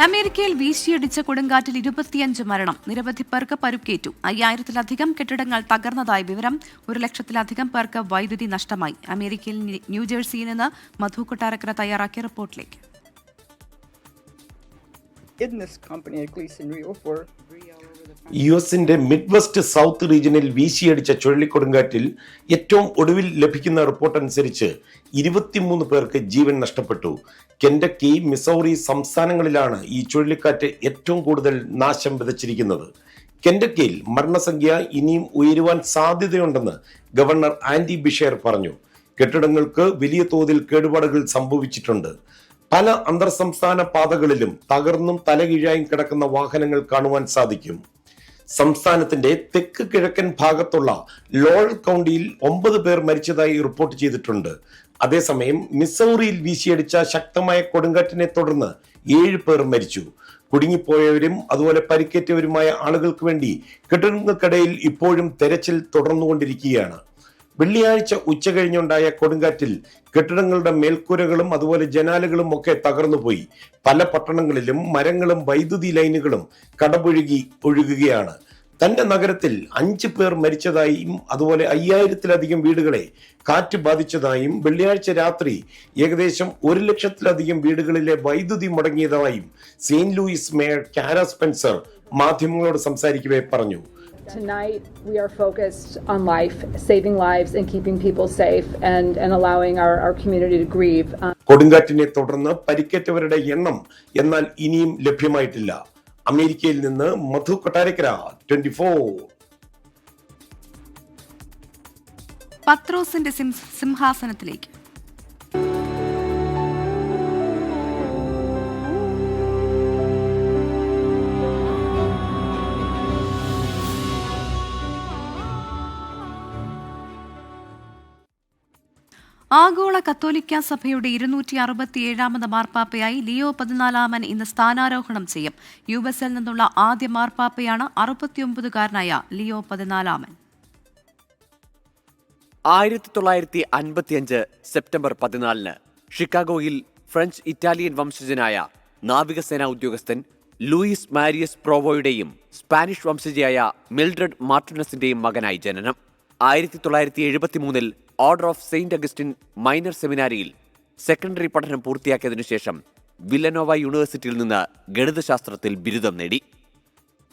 അമേരിക്കയിൽ വീശിയടിച്ച കൊടുങ്കാറ്റിൽ 25 മരണം, നിരവധി പേർക്ക് പരുക്കേറ്റു. 5000-ലധികം കെട്ടിടങ്ങൾ തകർന്നതായി വിവരം. 100,000-ലധികം പേർക്ക് വൈദ്യുതി നഷ്ടമായി. അമേരിക്കയിൽ ന്യൂജേഴ്സിയിൽ നിന്ന് മധു കൊട്ടാരക്കര തയ്യാറാക്കിയ റിപ്പോർട്ടിലേക്ക്. യുഎസിന്റെ മിഡ് വെസ്റ്റ് സൗത്ത് റീജിയനിൽ വീശിയടിച്ച ചുഴലിക്കൊടുങ്കാറ്റിൽ ഏറ്റവും ഒടുവിൽ ലഭിക്കുന്ന റിപ്പോർട്ട് അനുസരിച്ച് 23 പേർക്ക് ജീവൻ നഷ്ടപ്പെട്ടു. കെൻഡക്കി, മിസൗറി സംസ്ഥാനങ്ങളിലാണ് ഈ ചുഴലിക്കാറ്റ് ഏറ്റവും കൂടുതൽ നാശം വിതച്ചിരിക്കുന്നത്. കെൻഡക്കിയിൽ മരണസംഖ്യ ഇനിയും ഉയരുവാൻ സാധ്യതയുണ്ടെന്ന് ഗവർണർ ആൻഡി ബിഷേർ പറഞ്ഞു. കെട്ടിടങ്ങൾക്ക് വലിയ തോതിൽ കേടുപാടുകൾ സംഭവിച്ചിട്ടുണ്ട്. പല അന്തർ സംസ്ഥാന പാതകളിലും തകർന്നും തലകീഴായും കിടക്കുന്ന വാഹനങ്ങൾ കാണുവാൻ സാധിക്കും. സംസ്ഥാനത്തിന്റെ തെക്ക് കിഴക്കൻ ഭാഗത്തുള്ള ലോൾ കൗണ്ടിയിൽ 9 പേർ മരിച്ചതായി റിപ്പോർട്ട് ചെയ്തിട്ടുണ്ട്. അതേസമയം മിസൗറിയിൽ വീശിയടിച്ച ശക്തമായ കൊടുങ്കാറ്റിനെ തുടർന്ന് 7 പേർ മരിച്ചു. കുടുങ്ങിപ്പോയവരും അതുപോലെ പരിക്കേറ്റവരുമായ ആളുകൾക്ക് വേണ്ടി കെട്ടിടങ്ങൾക്കിടയിൽ ഇപ്പോഴും തെരച്ചിൽ തുടർന്നുകൊണ്ടിരിക്കുകയാണ്. വെള്ളിയാഴ്ച ഉച്ച കഴിഞ്ഞുണ്ടായ കൊടുങ്കാറ്റിൽ കെട്ടിടങ്ങളുടെ മേൽക്കൂരകളും അതുപോലെ ജനാലകളും ഒക്കെ തകർന്നുപോയി. പല പട്ടണങ്ങളിലും മരങ്ങളും വൈദ്യുതി ലൈനുകളും കടപുഴകി ഒഴുകുകയാണ്. തന്റെ നഗരത്തിൽ 5 പേർ മരിച്ചതായും അതുപോലെ 5000-ലധികം വീടുകളെ കാറ്റ് ബാധിച്ചതായും വെള്ളിയാഴ്ച രാത്രി ഏകദേശം 100,000-ലധികം വീടുകളിലെ വൈദ്യുതി മുടങ്ങിയതായും സെയിന്റ് ലൂയിസ് മേയർ കാര സ്പെൻസർ മാധ്യമങ്ങളോട് സംസാരിക്കവേ പറഞ്ഞു. Tonight we are focused on life, saving lives and keeping people safe and allowing our community to grieve. കൊടുങ്കാറ്റിനെ തുടർന്ന് പരിക്കേറ്റവരുടെ എണ്ണം എന്നാൽ ഇനിയും ലഭ്യമായിട്ടില്ല. അമേരിക്കയിൽ നിന്ന് മധു കൊട്ടാരക്കര, 24. പത്രോസിന്റെ സിംഹാസനത്തിലേക്ക്. ആഗോള കത്തോലിക്ക സഭയുടെ 267ാമത് മാർപ്പാപ്പയായി ലിയോ 14 ഇന്ന് സ്ഥാനാരോഹണം ചെയ്യും. യുഎസിൽ നിന്നുള്ള ആദ്യ മാർപ്പാപ്പയാണ് 69-കാരനായ ലിയോ 14. 1955 സെപ്റ്റംബർ 14 ഷിക്കാഗോയിൽ ഫ്രഞ്ച് ഇറ്റാലിയൻ വംശജനായ നാവികസേനാ ഉദ്യോഗസ്ഥൻ ലൂയിസ് മാരിയസ് പ്രോവോയുടെയും സ്പാനിഷ് വംശജയായ മിൽഡ്രഡ് മാർട്ടിനസിന്റെയും മകനായി ജനനം. 1973 order of Saint Augustine minor സെമിനാരിയിൽ സെക്കൻഡറി പഠനം പൂർത്തിയാക്കിയതിനു ശേഷം വില്ലനോവ യൂണിവേഴ്സിറ്റിയിൽ നിന്ന് ഗണിതശാസ്ത്രത്തിൽ ബിരുദം നേടി.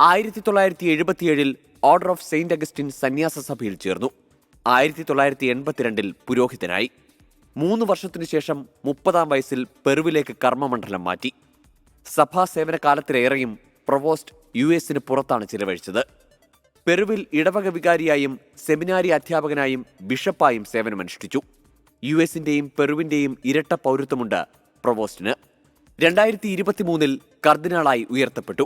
1977 ഓർഡർ ഓഫ് സെയിന്റ് അഗസ്റ്റിൻ സന്യാസ സഭയിൽ ചേർന്നു. 1982 പുരോഹിതനായി. 3 വർഷത്തിനു ശേഷം 30-ാം വയസ്സിൽ പെറുവിലേക്ക് കർമ്മമണ്ഡലം മാറ്റി. സഭാ സേവന കാലത്തിലേറെയും പ്രൊവോസ്റ്റ് യുഎസിന് പുറത്താണ് ചിലവഴിച്ചത്. പെറുവിൽ ഇടവക വികാരിയായും സെമിനാരി അധ്യാപകനായും ബിഷപ്പായും സേവനമനുഷ്ഠിച്ചു. യുഎസിന്റെയും പെറുവിന്റെയും ഇരട്ട പൗരത്വമുണ്ട് പ്രൊവോസ്റ്റിന്. 2023 കർദിനാളായി ഉയർത്തപ്പെട്ടു.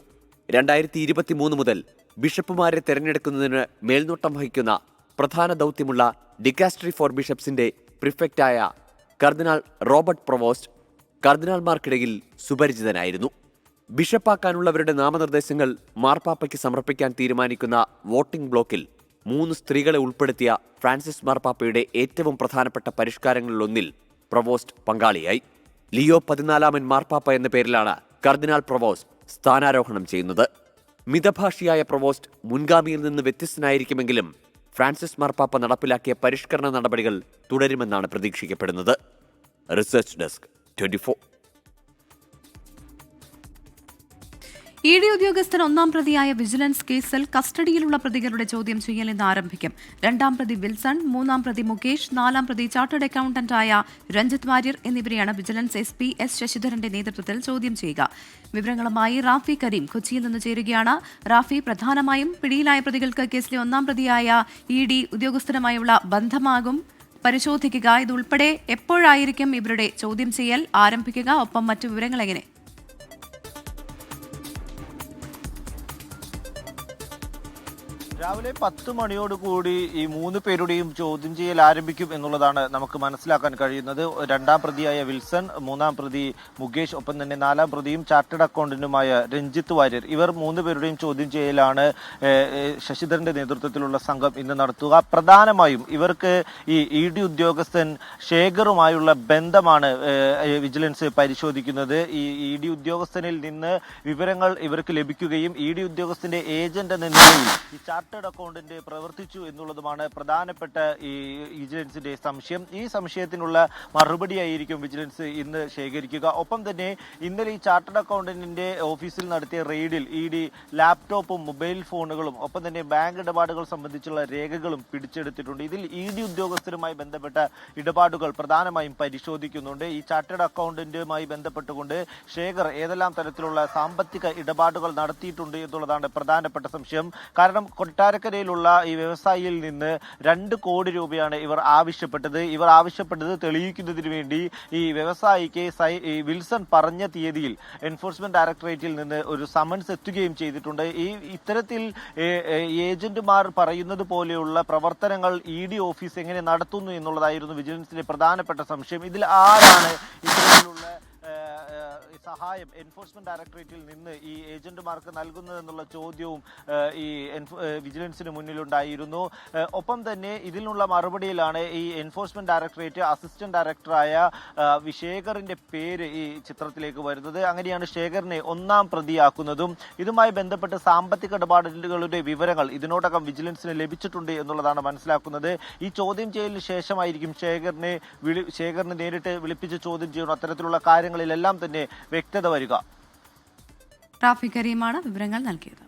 2023 മുതൽ ബിഷപ്പുമാരെ തെരഞ്ഞെടുക്കുന്നതിന് മേൽനോട്ടം വഹിക്കുന്ന പ്രധാന ദൗത്യമുള്ള ഡിക്കാസ്ട്രി ഫോർ ബിഷപ്സിന്റെ പ്രിഫെക്റ്റായ കർദിനാൾ റോബർട്ട് പ്രൊവോസ്റ്റ് കർദിനാൾമാർക്കിടയിൽ സുപരിചിതനായിരുന്നു. ബിഷപ്പാക്കാനുള്ളവരുടെ നാമനിർദ്ദേശങ്ങൾ മാർപ്പാപ്പയ്ക്ക് സമർപ്പിക്കാൻ തീരുമാനിക്കുന്ന വോട്ടിംഗ് ബ്ലോക്കിൽ 3 സ്ത്രീകളെ ഉൾപ്പെടുത്തിയ ഫ്രാൻസിസ് മാർപ്പാപ്പയുടെ ഏറ്റവും പ്രധാനപ്പെട്ട പരിഷ്കാരങ്ങളിലൊന്നിൽ പ്രൊവോസ്റ്റ് പങ്കാളിയായി. ലിയോ 14 മാർപ്പാപ്പ എന്ന പേരിലാണ് കർദിനാൾ പ്രൊവോസ്റ്റ് സ്ഥാനാരോഹണം ചെയ്യുന്നത്. മിതഭാഷിയായ പ്രൊവോസ്റ്റ് മുൻഗാമിയിൽ നിന്ന് വ്യത്യസ്തനായിരിക്കുമെങ്കിലും ഫ്രാൻസിസ് മാർപ്പാപ്പ നടപ്പിലാക്കിയ പരിഷ്കരണ നടപടികൾ തുടരുമെന്നാണ് പ്രതീക്ഷിക്കപ്പെടുന്നത്. Research desk, 24. ഇഡി ഉദ്യോഗസ്ഥൻ 1-ാം പ്രതിയായ വിജിലൻസ് കേസിൽ കസ്റ്റഡിയിലുള്ള പ്രതികളുടെ ചോദ്യം ചെയ്യൽ ഇന്ന് ആരംഭിക്കും. 2-ാം പ്രതി വിൽസൺ, 3-ാം പ്രതി മുകേഷ്, 4-ാം പ്രതി ചാർട്ടേഡ് അക്കൌണ്ടന്റായ രഞ്ജിത്ത് വാര്യർ എന്നിവരെയാണ് വിജിലൻസ് SP S ശശിധരന്റെ നേതൃത്വത്തിൽ ചോദ്യം ചെയ്യുക. വിവരങ്ങളുമായി റാഫി കരീം കൊച്ചിയിൽ നിന്ന് ചേരുകയാണ്. റാഫി, പ്രധാനമായും പിടിയിലായ പ്രതികൾക്ക് കേസിലെ 1-ാം പ്രതിയായ ഇഡി ഉദ്യോഗസ്ഥനുമായുള്ള ബന്ധമാകും പരിശോധിക്കുക. ഇതുൾപ്പെടെ എപ്പോഴായിരിക്കും ഇവരുടെ ചോദ്യം ചെയ്യൽ ആരംഭിക്കുക? ഒപ്പം മറ്റു വിവരങ്ങൾ എങ്ങനെ? രാവിലെ 10 മണിയോടുകൂടി ഈ 3 പേരുടെയും ചോദ്യം ചെയ്യൽ ആരംഭിക്കും എന്നുള്ളതാണ് നമുക്ക് മനസ്സിലാക്കാൻ കഴിയുന്നത്. രണ്ടാം പ്രതിയായ വിൽസൺ, മൂന്നാം പ്രതി മുകേഷ്, ഒപ്പം തന്നെ നാലാം പ്രതിയും ചാർട്ടേഡ് അക്കൗണ്ടന്റുമായ രഞ്ജിത്ത് വാര്യർ, ഇവർ 3 പേരുടെയും ചോദ്യം ചെയ്യലാണ് ശശിധരന്റെ നേതൃത്വത്തിലുള്ള സംഘം ഇന്ന് നടത്തുക. പ്രധാനമായും ഇവർക്ക് ഈ ED ഉദ്യോഗസ്ഥൻ ശേഖറുമായുള്ള ബന്ധമാണ് വിജിലൻസ് പരിശോധിക്കുന്നത്. ഈ ED ഉദ്യോഗസ്ഥനിൽ നിന്ന് വിവരങ്ങൾ ഇവർക്ക് ലഭിക്കുകയും ED ഉദ്യോഗസ്ഥന്റെ ഏജന്റ് എന്ന നിലയിൽ ഈ ചാർട്ടേഡ് അക്കൗണ്ടന്റ് പ്രവർത്തിച്ചു എന്നുള്ളതുമാണ് പ്രധാനപ്പെട്ട ഈ വിജിലൻസിന്റെ സംശയം. ഈ സംശയത്തിനുള്ള മറുപടിയായിരിക്കും വിജിലൻസ് ഇന്ന് ശേഖരിക്കുക. ഒപ്പം തന്നെ ഇന്നലെ ഈ ചാർട്ടേഡ് അക്കൗണ്ടന്റിന്റെ ഓഫീസിൽ നടത്തിയ റെയ്ഡിൽ ED ലാപ്ടോപ്പും മൊബൈൽ ഫോണുകളും ഒപ്പം തന്നെ ബാങ്ക് ഇടപാടുകൾ സംബന്ധിച്ചുള്ള രേഖകളും പിടിച്ചെടുത്തിട്ടുണ്ട്. ഇതിൽ ED ഉദ്യോഗസ്ഥരുമായി ബന്ധപ്പെട്ട ഇടപാടുകൾ പ്രധാനമായും പരിശോധിക്കുന്നുണ്ട്. ഈ ചാർട്ടേഡ് അക്കൗണ്ടന്റുമായി ബന്ധപ്പെട്ടുകൊണ്ട് ശേഖർ ഏതെല്ലാം തരത്തിലുള്ള സാമ്പത്തിക ഇടപാടുകൾ നടത്തിയിട്ടുണ്ട് എന്നുള്ളതാണ് പ്രധാനപ്പെട്ട സംശയം. കാരണം കൊട്ടാരക്കരയിലുള്ള ഈ വ്യവസായിയിൽ നിന്ന് 2 കോടി രൂപയാണ് ഇവർ ആവശ്യപ്പെട്ടത് തെളിയിക്കുന്നതിന് വേണ്ടി ഈ വ്യവസായിക്ക് വിൽസൺ പറഞ്ഞ തീയതിയിൽ എൻഫോഴ്സ്മെന്റ് ഡയറക്ടറേറ്റിൽ നിന്ന് ഒരു സമൻസ് എത്തുകയും ചെയ്തിട്ടുണ്ട്. ഇത്തരത്തിൽ ഏജന്റുമാർ പറയുന്നത് പോലെയുള്ള പ്രവർത്തനങ്ങൾ ED ഓഫീസ് എങ്ങനെ നടത്തുന്നു എന്നുള്ളതായിരുന്നു വിജിലൻസിന്റെ പ്രധാനപ്പെട്ട സംശയം. ഇതിൽ ആരാണ് ഇത്തരത്തിലുള്ള സഹായം എൻഫോഴ്സ്മെന്റ് ഡയറക്ടറേറ്റിൽ നിന്ന് ഈ ഏജന്റുമാർക്ക് നൽകുന്നതെന്നുള്ള ചോദ്യവും ഈ വിജിലൻസിന് മുന്നിലുണ്ടായിരുന്നു. ഒപ്പം തന്നെ ഇതിനുള്ള മറുപടിയിലാണ് ഈ എൻഫോഴ്സ്മെന്റ് ഡയറക്ടറേറ്റ് അസിസ്റ്റന്റ് ഡയറക്ടറായ ശേഖറിന്റെ പേര് ഈ ചിത്രത്തിലേക്ക് വരുന്നത്. അങ്ങനെയാണ് ശേഖറിനെ 1ാം പ്രതിയാക്കുന്നതും. ഇതുമായി ബന്ധപ്പെട്ട് സാമ്പത്തിക ഇടപാടുകളുടെ വിവരങ്ങൾ ഇതിനോടകം വിജിലൻസിന് ലഭിച്ചിട്ടുണ്ട് എന്നുള്ളതാണ് മനസ്സിലാക്കുന്നത്. ഈ ചോദ്യം ചെയ്യലിന് ശേഷമായിരിക്കും ശേഖറിനെ നേരിട്ട് വിളിപ്പിച്ച് ചോദ്യം ചെയ്യുന്ന അത്തരത്തിലുള്ള കാര്യങ്ങളിലെല്ലാം തന്നെ വ്യക്തത വരിക. റാഫി കരീമാണ് വിവരങ്ങൾ നൽകിയത്.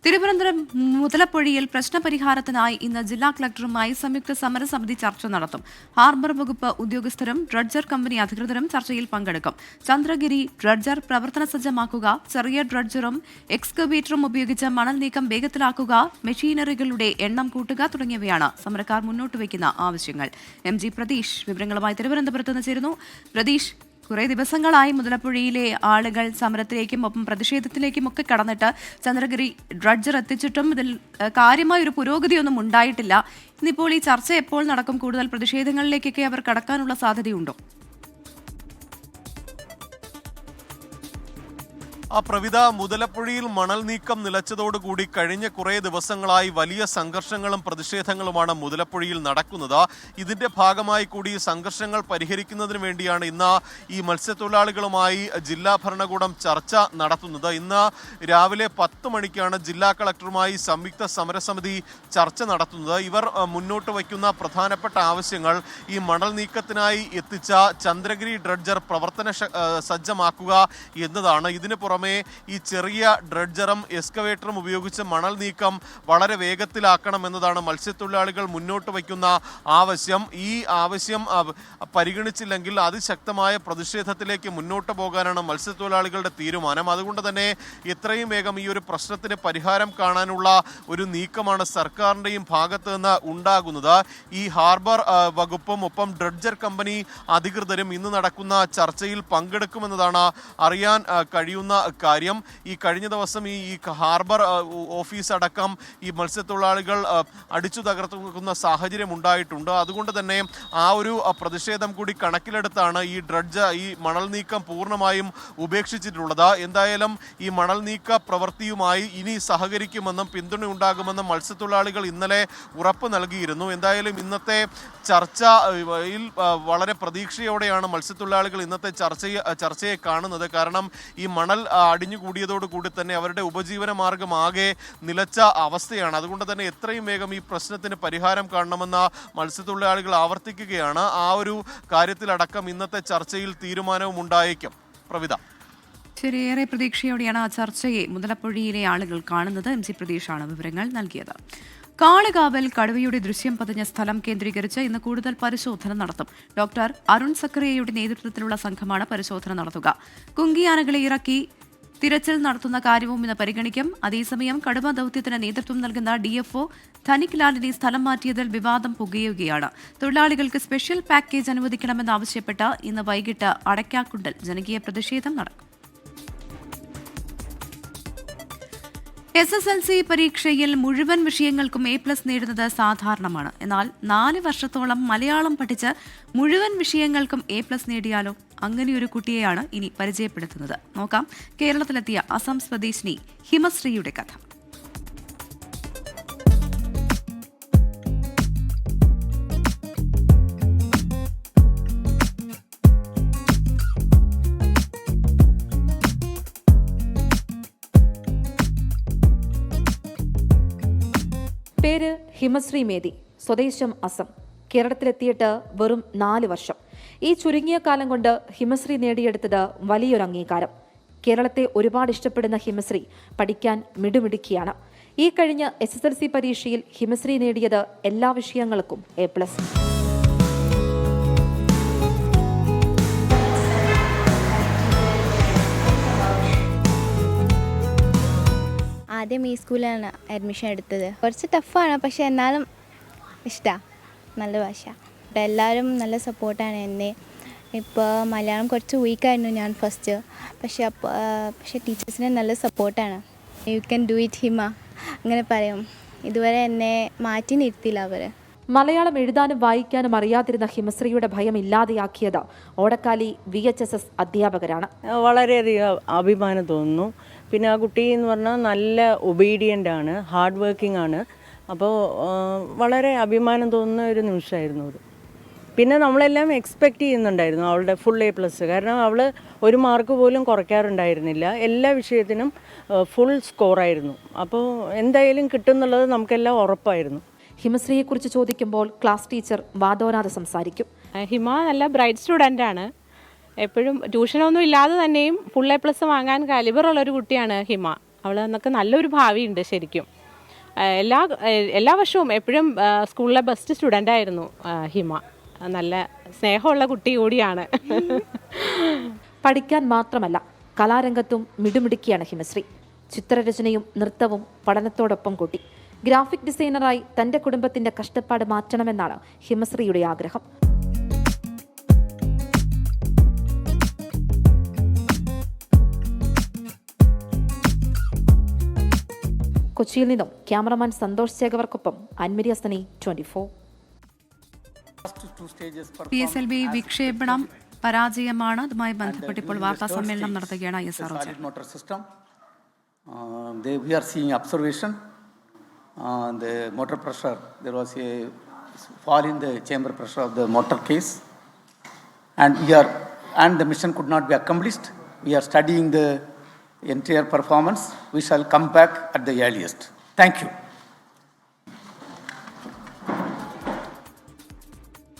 തിരുവനന്തപുരം മുതലപ്പൊഴിയിൽ പ്രശ്നപരിഹാരത്തിനായി ഇന്ന് ജില്ലാ കളക്ടറുമായി സംയുക്ത സമരസമിതി ചർച്ച നടത്തും. ഹാർബർ വകുപ്പ് ഉദ്യോഗസ്ഥരും ഡ്രഡ്ജർ കമ്പനി അധികൃതരും ചർച്ചയിൽ പങ്കെടുക്കും. ചന്ദ്രഗിരി ഡ്രഡ്ജർ പ്രവർത്തന സജ്ജമാക്കുക, ചെറിയ ഡ്രഡ്ജറും എക്സ്കവേറ്ററും ഉപയോഗിച്ച് മണൽ നീക്കം വേഗത്തിലാക്കുക, മെഷീനറികളുടെ എണ്ണം കൂട്ടുക തുടങ്ങിയവയാണ് സമരക്കാർ മുന്നോട്ട് വയ്ക്കുന്ന ആവശ്യങ്ങൾ. MG പ്രതീഷ് വിവരങ്ങളുമായി തിരുവനന്തപുരത്ത് നിന്ന് ചേരുന്നു. പ്രതീഷ്, കുറേ ദിവസങ്ങളായി മുതലപ്പുഴയിലെ ആളുകൾ സമരത്തിലേക്കും ഒപ്പം പ്രതിഷേധത്തിലേക്കും ഒക്കെ കടന്നിട്ട് ചന്ദ്രഗിരി ഡ്രഡ്ജർ എത്തിച്ചിട്ടും ഇതിൽ കാര്യമായ ഒരു പുരോഗതിയൊന്നും ഉണ്ടായിട്ടില്ല. ഇന്നിപ്പോൾ ഈ ചർച്ച എപ്പോൾ നടക്കും? കൂടുതൽ പ്രതിഷേധങ്ങളിലേക്കൊക്കെ അവർ കടക്കാനുള്ള സാധ്യതയുണ്ടോ? പ്രവിധ, മുതലപ്പുഴയിൽ മണൽ നീക്കം നിലച്ചതോടുകൂടി കഴിഞ്ഞ കുറേ ദിവസങ്ങളായി വലിയ സംഘർഷങ്ങളും പ്രതിഷേധങ്ങളുമാണ് മുതലപ്പുഴയിൽ നടക്കുന്നത്. ഇതിന്റെ ഭാഗമായി കൂടി സംഘർഷങ്ങൾ പരിഹരിക്കുന്നതിന് വേണ്ടിയാണ് ഇന്ന് ഈ മത്സ്യത്തൊഴിലാളികളുമായി ജില്ലാ ഭരണകൂടം ചർച്ച നടത്തുന്നത്. ഇന്ന് രാവിലെ 10 മണിക്കാണ് ജില്ലാ കളക്ടറുമായി സംയുക്ത സമരസമിതി ചർച്ച നടത്തുന്നത്. ഇവർ മുന്നോട്ട് വയ്ക്കുന്ന പ്രധാനപ്പെട്ട ആവശ്യങ്ങൾ ഈ മണൽ നീക്കത്തിനായി എത്തിച്ച ചന്ദ്രഗിരി ഡ്രഡ്ജർ പ്രവർത്തന സജ്ജമാക്കുക എന്നതാണ്. ഇതിന് പുറമെ ഈ ചെറിയ ഡ്രഡ്ജറും എക്സ്കവേറ്ററും ഉപയോഗിച്ച് മണൽ നീക്കം വളരെ വേഗത്തിലാക്കണം എന്നതാണ് മത്സ്യത്തൊഴിലാളികൾ മുന്നോട്ട് വയ്ക്കുന്ന ആവശ്യം. ഈ ആവശ്യം പരിഗണിച്ചില്ലെങ്കിൽ അതിശക്തമായ പ്രതിഷേധത്തിലേക്ക് മുന്നോട്ട് പോകാനാണ് മത്സ്യത്തൊഴിലാളികളുടെ തീരുമാനം. അതുകൊണ്ട് തന്നെ എത്രയും വേഗം ഈ ഒരു പ്രശ്നത്തിന് പരിഹാരം കാണാനുള്ള ഒരു നീക്കമാണ് സർക്കാരിൻ്റെയും ഭാഗത്ത് നിന്ന് ഉണ്ടാകുന്നത്. ഈ ഹാർബർ വകുപ്പും ഒപ്പം ഡ്രഡ്ജർ കമ്പനി അധികൃതരും ഇന്ന് നടക്കുന്ന ചർച്ചയിൽ പങ്കെടുക്കുമെന്നതാണ് അറിയാൻ കഴിയുന്ന കാര്യം. ഈ കഴിഞ്ഞ ദിവസം ഈ ഹാർബർ ഓഫീസ് അടക്കം ഈ മത്സ്യത്തൊഴിലാളികൾ അടിച്ചു തകർക്കുന്ന സാഹചര്യം ഉണ്ടായിട്ടുണ്ട്. അതുകൊണ്ട് തന്നെ ആ ഒരു പ്രതിഷേധം കൂടി കണക്കിലെടുത്താണ് ഈ മണൽ നീക്കം പൂർണ്ണമായും ഉപേക്ഷിച്ചിട്ടുള്ളത്. എന്തായാലും ഈ മണൽ നീക്ക പ്രവൃത്തിയുമായി ഇനി സഹകരിക്കുമെന്നും പിന്തുണയുണ്ടാകുമെന്നും മത്സ്യത്തൊഴിലാളികൾ ഇന്നലെ ഉറപ്പ് നൽകിയിരുന്നു. എന്തായാലും ഇന്നത്തെ ചർച്ചയിൽ വളരെ പ്രതീക്ഷയോടെയാണ് മത്സ്യത്തൊഴിലാളികൾ ഇന്നത്തെ ചർച്ചയെ കാണുന്നത്. കാരണം ഈ മണൽ അടിഞ്ഞുകൂടിയതോടുകൂടി തന്നെ അവരുടെ ഉപജീവന മാർഗം ആകെ നിലച്ച അവസ്ഥയാണ്. അതുകൊണ്ട് തന്നെ എത്രയും വേഗം ഈ പ്രശ്നത്തിന് പരിഹാരം കാണണമെന്ന് മത്സ്യത്തൊഴിലാളികൾ ആവർത്തിക്കുകയാണ്. ആ ഒരു കാര്യത്തിലടക്കം ഇന്നത്തെ ചർച്ചയിൽ തീരുമാനവും ഉണ്ടായേക്കും. പ്രവിധ, ശരിയേറെ പ്രതീക്ഷയോടെയാണ് ആ ചർച്ചയെ മുതലപ്പൊഴിയിലെ ആളുകൾ കാണുന്നത്. MG പ്രതീഷാണ് വിവരങ്ങൾ നൽകിയത്. കാളികാവൽ കടുവയുടെ ദൃശ്യം പതിഞ്ഞ സ്ഥലം കേന്ദ്രീകരിച്ച് ഇന്ന് കൂടുതൽ പരിശോധന നടത്തും. ഡോക്ടർ അരുൺ സക്കറിയയുടെ നേതൃത്വത്തിലുള്ള സംഘമാണ് പരിശോധന നടത്തുക. കുങ്കിയാനകളെ ഇറക്കി തിരച്ചിൽ നടത്തുന്ന കാര്യവും ഇന്ന് പരിഗണിക്കും. അതേസമയം കടുവ ദൌത്യത്തിന് നേതൃത്വം നൽകുന്ന DFO ധനിക് ലാലിനെ സ്ഥലം മാറ്റിയതിൽ വിവാദം പുകയുകയാണ്. തൊഴിലാളികൾക്ക് സ്പെഷ്യൽ പാക്കേജ് അനുവദിക്കണമെന്നാവശ്യപ്പെട്ട് ഇന്ന് വൈകിട്ട് അടയ്ക്കാക്കുണ്ടിൽ ജനകീയ പ്രതിഷേധം നടക്കും. SSLC പരീക്ഷയിൽ മുഴുവൻ വിഷയങ്ങൾക്കും A+ നേടുന്നത് സാധാരണമാണ്. എന്നാൽ 4 വർഷത്തോളം മലയാളം പഠിച്ച് മുഴുവൻ വിഷയങ്ങൾക്കും A+ നേടിയാലോ? അങ്ങനെയൊരു കുട്ടിയെയാണ് ഇനി പരിചയപ്പെടുത്തുന്നത്. നോക്കാം കേരളത്തിലെത്തിയ അസം സ്വദേശിനി ഹിമശ്രീയുടെ കഥ. പേര് ഹിമശ്രീ മേതി, സ്വദേശം അസം. കേരളത്തിലെത്തിയിട്ട് വെറും 4 വർഷം. ഈ ചുരുങ്ങിയ കാലം കൊണ്ട് ഹിമശ്രീ നേടിയെടുത്തത് വലിയൊരു അംഗീകാരം. കേരളത്തെ ഒരുപാട് ഇഷ്ടപ്പെടുന്ന ഹിമശ്രീ പഠിക്കാൻ മിടുമിടുക്കിയാണ്. ഈ കഴിഞ്ഞ SSLC പരീക്ഷയിൽ ഹിമശ്രീ നേടിയത് എല്ലാ വിഷയങ്ങൾക്കും A+. ആദ്യം ഈ സ്കൂളിലാണ് അഡ്മിഷൻ എടുത്തത്. കുറച്ച് ടഫാണ്, പക്ഷേ എന്നാലും ഇഷ്ടമാണ്. നല്ല ഭാഷ. എല്ലാവരും നല്ല സപ്പോർട്ടാണ് എന്നെ. ഇപ്പോൾ മലയാളം കുറച്ച് വീക്കായിരുന്നു ഞാൻ ഫസ്റ്റ്, പക്ഷേ ടീച്ചേഴ്സിന് നല്ല സപ്പോർട്ടാണ്. യു ക്യാൻ ഡു ഇറ്റ് ഹിമ അങ്ങനെ പറയും. ഇതുവരെ എന്നെ മാറ്റി നിർത്തിയില്ല അവർ. മലയാളം എഴുതാനും വായിക്കാനും അറിയാതിരുന്ന ഹിമശ്രീയുടെ ഭയം ഇല്ലാതെയാക്കിയത് ഓടക്കാലി VHSS അധ്യാപകരാണ്. വളരെയധികം അഭിമാനം തോന്നുന്നു. പിന്നെ ആ കുട്ടി എന്ന് പറഞ്ഞാൽ നല്ല ഒബീഡിയൻ്റ് ആണ്, ഹാർഡ് വർക്കിംഗ് ആണ്. അപ്പോൾ വളരെ അഭിമാനം തോന്നുന്ന ഒരു നിമിഷമായിരുന്നു അത്. പിന്നെ നമ്മളെല്ലാം എക്സ്പെക്റ്റ് ചെയ്യുന്നുണ്ടായിരുന്നു അവളുടെ ഫുൾ A+. കാരണം അവൾ ഒരു മാർക്ക് പോലും കുറയ്ക്കാറുണ്ടായിരുന്നില്ല. എല്ലാ വിഷയത്തിനും ഫുൾ സ്കോറായിരുന്നു. അപ്പോൾ എന്തായാലും കിട്ടുമെന്നുള്ളത് നമുക്കെല്ലാം ഉറപ്പായിരുന്നു. ഹിമശ്രീയെക്കുറിച്ച് ചോദിക്കുമ്പോൾ ക്ലാസ് ടീച്ചർ വാദോരാതെ സംസാരിക്കും. ഹിമ നല്ല ബ്രൈറ്റ് സ്റ്റുഡൻ്റ് ആണ്. എപ്പോഴും ട്യൂഷനൊന്നും ഇല്ലാതെ തന്നെയും ഫുൾ A+ വാങ്ങാൻ കാലിബറുള്ളൊരു കുട്ടിയാണ് ഹിമ. അവൾ എന്നൊക്കെ നല്ലൊരു ഭാവിയുണ്ട് ശരിക്കും. എല്ലാ വർഷവും എപ്പോഴും സ്കൂളിലെ ബെസ്റ്റ് സ്റ്റുഡൻ്റ് ആയിരുന്നു ഹിമ. നല്ല സ്നേഹമുള്ള കുട്ടി കൂടിയാണ്. പഠിക്കാൻ മാത്രമല്ല കലാരംഗത്തും മിടുമിടുക്കിയാണ് ഹിമശ്രീ. ചിത്രരചനയും നൃത്തവും പഠനത്തോടൊപ്പം കൂട്ടി. ഗ്രാഫിക് ഡിസൈനറായി തന്റെ കുടുംബത്തിന്റെ കഷ്ടപ്പാട് മാറ്റണമെന്നാണ് ഹിമശ്രീയുടെ ആഗ്രഹം. കൊച്ചിയിൽ നിന്നും ക്യാമറമാൻ സന്തോഷ് ചേകവർക്കൊപ്പം അൻമരി അസനി, 24. PSLV വിക്ഷേപണം പരാജയമാണ്. അതുമായി ബന്ധപ്പെട്ട് ഇപ്പോൾ വാർത്താ സമ്മേളനം നടത്തുകയാണ് ISRO. We are seeing observation. The motor pressure, there was a fall in the chamber pressure of the motor case, and the mission could not be accomplished. We are studying the entire performance. We shall come back at the earliest. Thank you.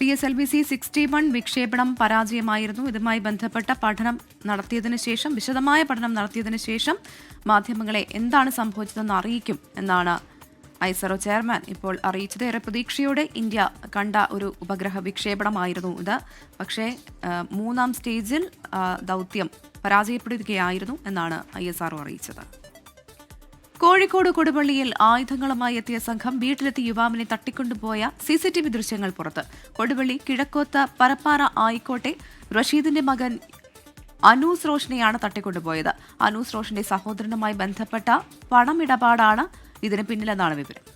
PSLV-C 61 വിക്ഷേപണം പരാജയമായിരുന്നു. ഇതുമായി ബന്ധപ്പെട്ട വിശദമായ പഠനം നടത്തിയതിനു ശേഷം മാധ്യമങ്ങളെ എന്താണ് സംഭവിച്ചതെന്ന് അറിയിക്കും എന്നാണ് ISRO ചെയർമാൻ ഇപ്പോൾ അറിയിച്ചത്. ഏറെ പ്രതീക്ഷയോടെ ഇന്ത്യ കണ്ട ഒരു ഉപഗ്രഹ വിക്ഷേപണമായിരുന്നു ഇത്. പക്ഷേ 3ാം സ്റ്റേജിൽ ദൗത്യം പരാജയപ്പെടുകയായിരുന്നു എന്നാണ് ISRO അറിയിച്ചത്. കോഴിക്കോട് കൊടുവള്ളിയിൽ ആയുധങ്ങളുമായി എത്തിയ സംഘം വീട്ടിലെത്തി യുവാവിനെ തട്ടിക്കൊണ്ടുപോയ CCTV ദൃശ്യങ്ങൾ പുറത്ത്. കൊടുവള്ളി കിഴക്കോത്ത് പരപ്പാറ ആയിക്കോട്ടെ റഷീദിന്റെ മകൻ അനൂസ് റോഷനെയാണ് തട്ടിക്കൊണ്ടുപോയത്. അനൂസ് റോഷന്റെ സഹോദരനുമായി ബന്ധപ്പെട്ട പണമിടപാടാണ് ഇതിന് പിന്നിലെന്നാണ് വിവരം.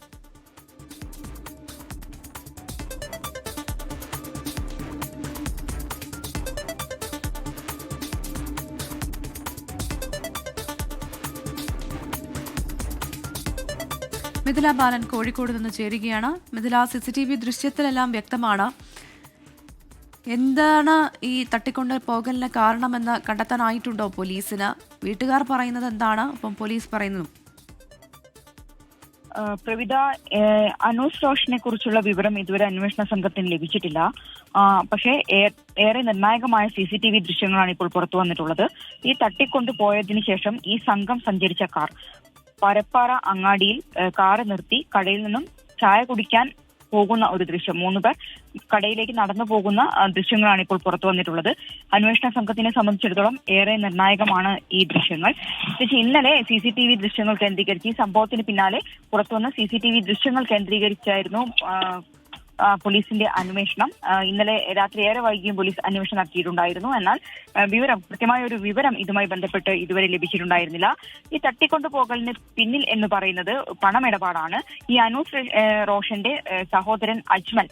മിഥില ബാലൻ കോഴിക്കോട് നിന്ന് ചേരുകയാണ്. മിഥില, CCTV ദൃശ്യത്തിലെല്ലാം വ്യക്തമാണ്. എന്താണ് ഈ തട്ടിക്കൊണ്ട് പോകലിന് കാരണമെന്ന് കണ്ടെത്താനായിട്ടുണ്ടോ പോലീസിന്? വീട്ടുകാർ പറയുന്നത് എന്താണ്, അപ്പം പോലീസ് പറയുന്നതും? പ്രവിത, അനൂസ് റോഷനെ കുറിച്ചുള്ള വിവരം ഇതുവരെ അന്വേഷണ സംഘത്തിന് ലഭിച്ചിട്ടില്ല. പക്ഷേ ഏറെ നിർണായകമായ CCTV ദൃശ്യങ്ങളാണ് ഇപ്പോൾ പുറത്തു വന്നിട്ടുള്ളത്. ഈ തട്ടിക്കൊണ്ടുപോയതിനു ശേഷം ഈ സംഘം സഞ്ചരിച്ച കാർ പരപ്പാറ അങ്ങാടിയിൽ കാറ് നിർത്തി കടയിൽ നിന്നും ചായ കുടിക്കാൻ പോകുന്ന ഒരു ദൃശ്യം, 3 പേർ കടയിലേക്ക് നടന്നു പോകുന്ന ദൃശ്യങ്ങളാണ് ഇപ്പോൾ പുറത്തു വന്നിട്ടുള്ളത്. അന്വേഷണ സംഘത്തിനെ സംബന്ധിച്ചിടത്തോളം ഏറെ നിർണായകമാണ് ഈ ദൃശ്യങ്ങൾ. ഇന്നലെ CCTV ദൃശ്യങ്ങൾ കേന്ദ്രീകരിച്ച് ഈ സംഭവത്തിന് പിന്നാലെ പുറത്തുവന്ന CCTV ദൃശ്യങ്ങൾ കേന്ദ്രീകരിച്ചായിരുന്നു പോലീസിന്റെ അന്വേഷണം. ഇന്നലെ രാത്രി ഏറെ വൈകിയും പോലീസ് അന്വേഷണം നടത്തിയിട്ടുണ്ടായിരുന്നു. എന്നാൽ കൃത്യമായ ഒരു വിവരം ഇതുമായി ബന്ധപ്പെട്ട് ഇതുവരെ ലഭിച്ചിട്ടുണ്ടായിരുന്നില്ല. ഈ തട്ടിക്കൊണ്ടുപോകലിന് പിന്നിൽ എന്ന് പറയുന്നത് പണമിടപാടാണ്. ഈ അനൂസ് റോഷന്റെ സഹോദരൻ അജ്മൽ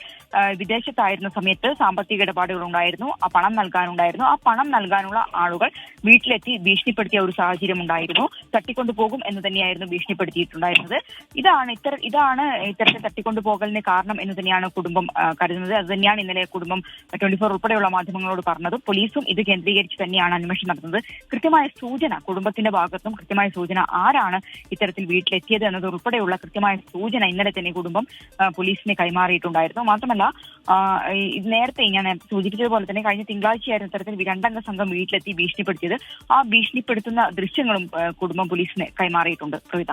വിദേശത്തായിരുന്ന സമയത്ത് സാമ്പത്തിക ഇടപാടുകൾ ഉണ്ടായിരുന്നു. ആ പണം നൽകാനുണ്ടായിരുന്നു. ആ പണം നൽകാനുള്ള ആളുകൾ വീട്ടിലെത്തി ഭീഷണിപ്പെടുത്തിയ ഒരു സാഹചര്യം ഉണ്ടായിരുന്നു. തട്ടിക്കൊണ്ടുപോകും എന്ന് തന്നെയായിരുന്നു ഭീഷണിപ്പെടുത്തിയിട്ടുണ്ടായിരുന്നത്. ഇതാണ് ഇത്തരത്തിൽ തട്ടിക്കൊണ്ടുപോകലിന് കാരണം എന്ന് തന്നെയാണ് കുടുംബം കരുതുന്നത്. അത് തന്നെയാണ് ഇന്നലെ കുടുംബം 24 ഉൾപ്പെടെയുള്ള മാധ്യമങ്ങളോട് പറഞ്ഞത്. പോലീസും ഇത് കേന്ദ്രീകരിച്ച് തന്നെയാണ് അന്വേഷണം നടത്തുന്നത്. കൃത്യമായ സൂചന കുടുംബത്തിന്റെ ഭാഗത്തും കൃത്യമായ സൂചന ആരാണ് ഇത്തരത്തിൽ വീട്ടിലെത്തിയത് എന്നത് ഉൾപ്പെടെയുള്ള കൃത്യമായ സൂചന ഇന്നലെ തന്നെ കുടുംബം പോലീസിനെ കൈമാറിയിട്ടുണ്ടായിരുന്നു. മാത്രമല്ല നേരത്തെ ഞാൻ സൂചിപ്പിച്ചതുപോലെ തന്നെ കഴിഞ്ഞ തിങ്കളാഴ്ചയായിരുന്നു ഇത്തരത്തിൽ 2 അംഗ സംഘം വീട്ടിലെത്തി ഭീഷണിപ്പെടുത്തിയത്. ആ ഭീഷണിപ്പെടുത്തുന്ന ദൃശ്യങ്ങളും കുടുംബം പോലീസിന് കൈമാറിയിട്ടുണ്ട്. പ്രവിത,